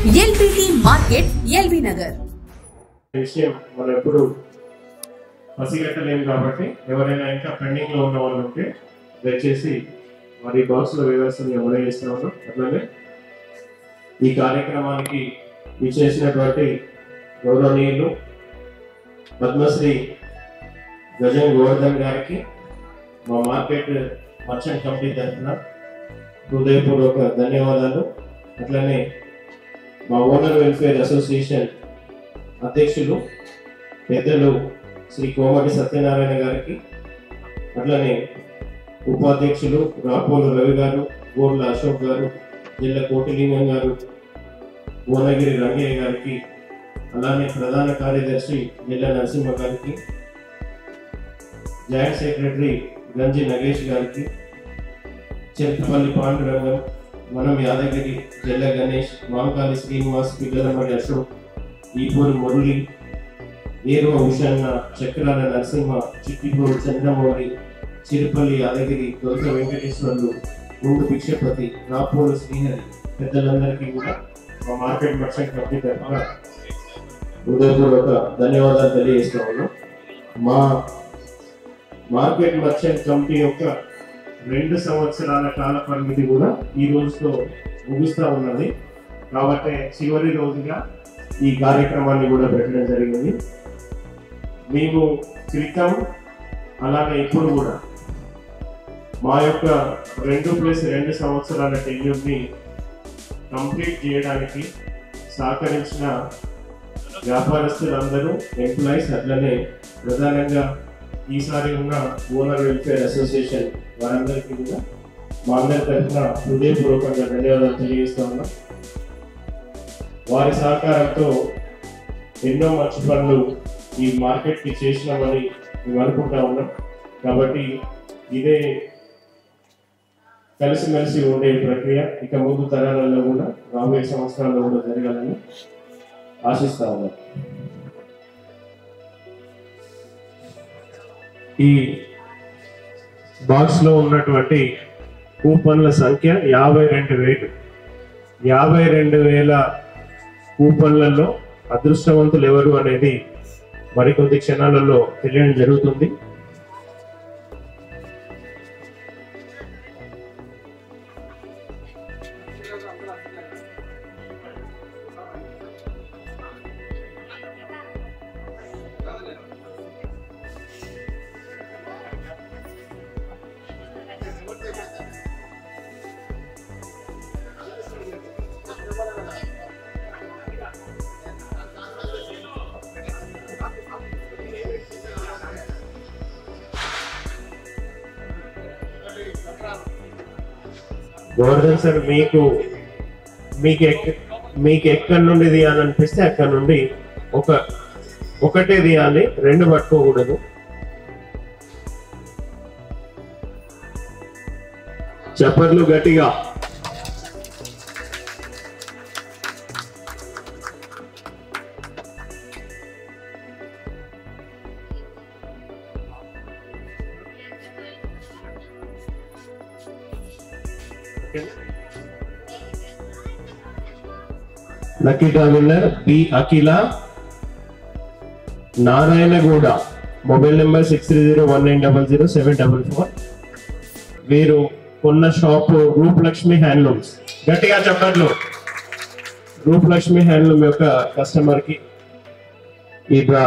LBT market, LB Nagar. విషయం మనం ఎప్పుడు పసిగట్టలేము కాబట్టి ఎవరైనా ఇంకా పెండింగ్ లో ఉన్న వాళ్ళు ఉంటే దయచేసి వారి బాక్స్ లో వేయాల్సింది అమలు చేస్తా ఉన్నాం. అట్లానే ఈ కార్యక్రమానికి విచ్చేసినటువంటి గౌరవనీయులు పద్మశ్రీ గజం గోవర్ధన్ గారికి మా మార్కెట్ మర్చెంట్ కమిటీ తరఫున హృదయపూర్వక ధన్యవాదాలు. అట్లనే మా ఓనర్ వెల్ఫేర్ అసోసియేషన్ అధ్యక్షులు పెద్దలు శ్రీ కోమటి సత్యనారాయణ గారికి, అట్లనే ఉపాధ్యక్షులు రాపోలు రవి గారు, గోర్ల అశోక్ గారు, జిల్లా కోటిలింగం గారు, భువనగిరి రంగయ్య గారికి, అలానే ప్రధాన కార్యదర్శి జిల్లా నరసింహ గారికి, జాయింట్ సెక్రటరీ గంజి నగేష్ గారికి, చెర్పల్లి పాండురంగం, మనం యాదగిరి, జల్ల గణేష్, మాంకాలి శ్రీనివాస్, పిల్లలమడి అశోక్, ఈపూరి మురళి, ఏరువ ఉషన్న, చక్రాల నరసింహ, చిట్టిపూరు చంద్రమౌళి, చిరుపల్లి యాదగిరి, దొరక వెంకటేశ్వర్లు, ముందు భిక్షపతి, రాపోలు శ్రీహరి పెద్దలందరికీ కూడా మా మార్కెట్ మర్చెంట్ కమిటీ తరఫున హృదయపూర్వక ధన్యవాదాలు తెలియజేస్తా ఉన్నాం. మా మార్కెట్ మర్చెంట్ కమిటీ యొక్క 2 సంవత్సరాల కాల పరిమితి కూడా ఈ రోజుతో ముగుస్తూ ఉన్నది. కాబట్టి చివరి రోజుగా ఈ కార్యక్రమాన్ని కూడా పెట్టడం జరిగింది. మేము క్రితం అలాగే ఇప్పుడు కూడా మా యొక్క 2+2 సంవత్సరాల టెన్యూర్ని కంప్లీట్ చేయడానికి సహకరించిన వ్యాపారస్తులందరూ, ఎంప్లాయీస్, అట్లనే ప్రధానంగా ఈసారి ఉన్న ఓనర్ వెల్ఫేర్ అసోసియేషన్ వారందరికీ కూడా మా అందరి తరఫున హృదయపూర్వకంగా ధన్యవాదాలు తెలియజేస్తా ఉన్నాం. వారి సహకారంతో ఎన్నో మంచి పనులు ఈ మార్కెట్కి చేసినామని మేము అనుకుంటా ఉన్నాం. కాబట్టి ఇదే కలిసిమెలిసి ఉండే ప్రక్రియ ఇక ముందు తరాలలో కూడా, రాబోయే సంవత్సరాల్లో కూడా జరగాలని ఆశిస్తా ఉన్నాం. ఈ బాక్స్ లో ఉన్నటువంటి కూపన్ల సంఖ్య 52,000. 52,000 కూపన్లలో అదృష్టవంతులు ఎవరు అనేది మరికొద్ది క్షణాలలో తెలియడం జరుగుతుంది. గోవర్ధన్ సార్, మీకు ఎక్కడి నుండి తీయాలనిపిస్తే అక్కడ నుండి ఒకటే తీయాలి, 2 పట్టుకోకూడదు. చప్పట్లు గట్టిగా. లక్కీ డ్రా విన్నర్ బి అఖిల, నారాయణగూడ, మొబైల్ నెంబర్ 6301900744. వీరు కొన్న షాప్ రూపలక్ష్మి హ్యాండ్లూమ్స్. గట్టిగా చెప్పట్లు. రూపలక్ష్మి హ్యాండ్లూమ్ యొక్క కస్టమర్ కి ఈ డ్రా.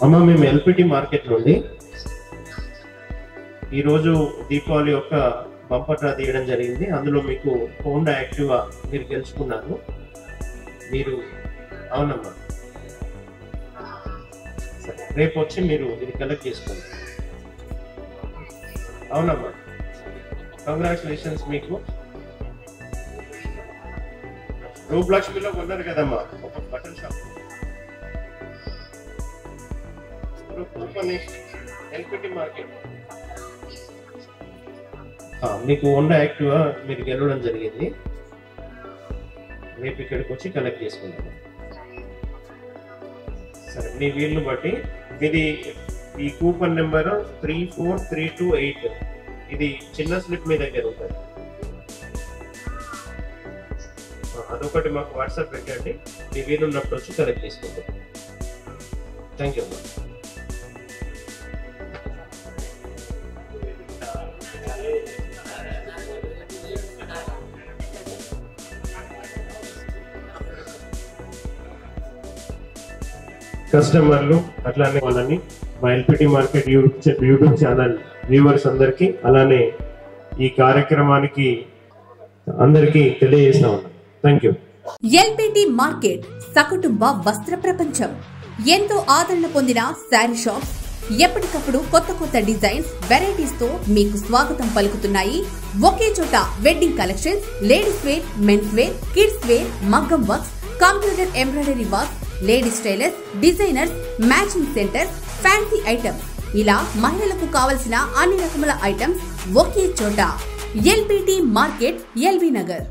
అమ్మ, మేము ఎల్పిటి మార్కెట్ నుండి ఈరోజు దీపావళి యొక్క బంపర్ డ్రా తీయడం జరిగింది. అందులో మీకు హోండా యాక్టివా మీరు గెలుచుకున్నారు. మీరు అవునమ్మా, రేపు వచ్చి మీరు ఇది కలెక్ట్ చేసుకోండి. అవునమ్మా. కంగ్రాచులేషన్స్ మీకు. రూపలక్ష్మిలో కొన్నారు కదమ్మా ఒక బటన్ షాప్. ఎల్పిటి మార్కెట్ మీకు హోండా యాక్టివా మీరు గెలవడం జరిగింది. రేపు ఇక్కడికి వచ్చి కలెక్ట్ చేసుకుంటాము. సరే, మీ వీలును బట్టి ఇది ఈ కూపన్ నెంబర్ 34328. ఇది చిన్న స్లిప్ మీ దగ్గర ఉంటుంది. అదొకటి మాకు వాట్సాప్ పెట్టండి. మీ వీలున్నప్పుడు వచ్చి కలెక్ట్ చేసుకుంటాం. థ్యాంక్ యూ అమ్మా. కస్టమర్లు అట్లానే వాళ్ళని మా LPT market YouTube channel viewers అందరికీ అలానే ఈ కార్యక్రమానికి అందరికీ తెలియజేస్తా ఉన్నాం. Thank you. ఎల్పిటి మార్కెట్ సకుటుంబ వస్త్ర ప్రపంచం. ఎంతో ఆదరణ పొందిన శారీ షాప్స్ ఎప్పటికప్పుడు కొత్త కొత్త డిజైన్స్ వెరైటీస్ తో మీకు స్వాగతం పలుకుతున్నాయి. ఒకే చోట wedding collections, ladies wear, men's wear, kids wear, మగ్గం works, computer embroidery work, ladies tailors, designers, matching centre, fancy items, ఇలా మహిళలకు కావలసిన అన్ని రకముల ఐటమ్స్ ఒకే చోట. LPT market, LB Nagar.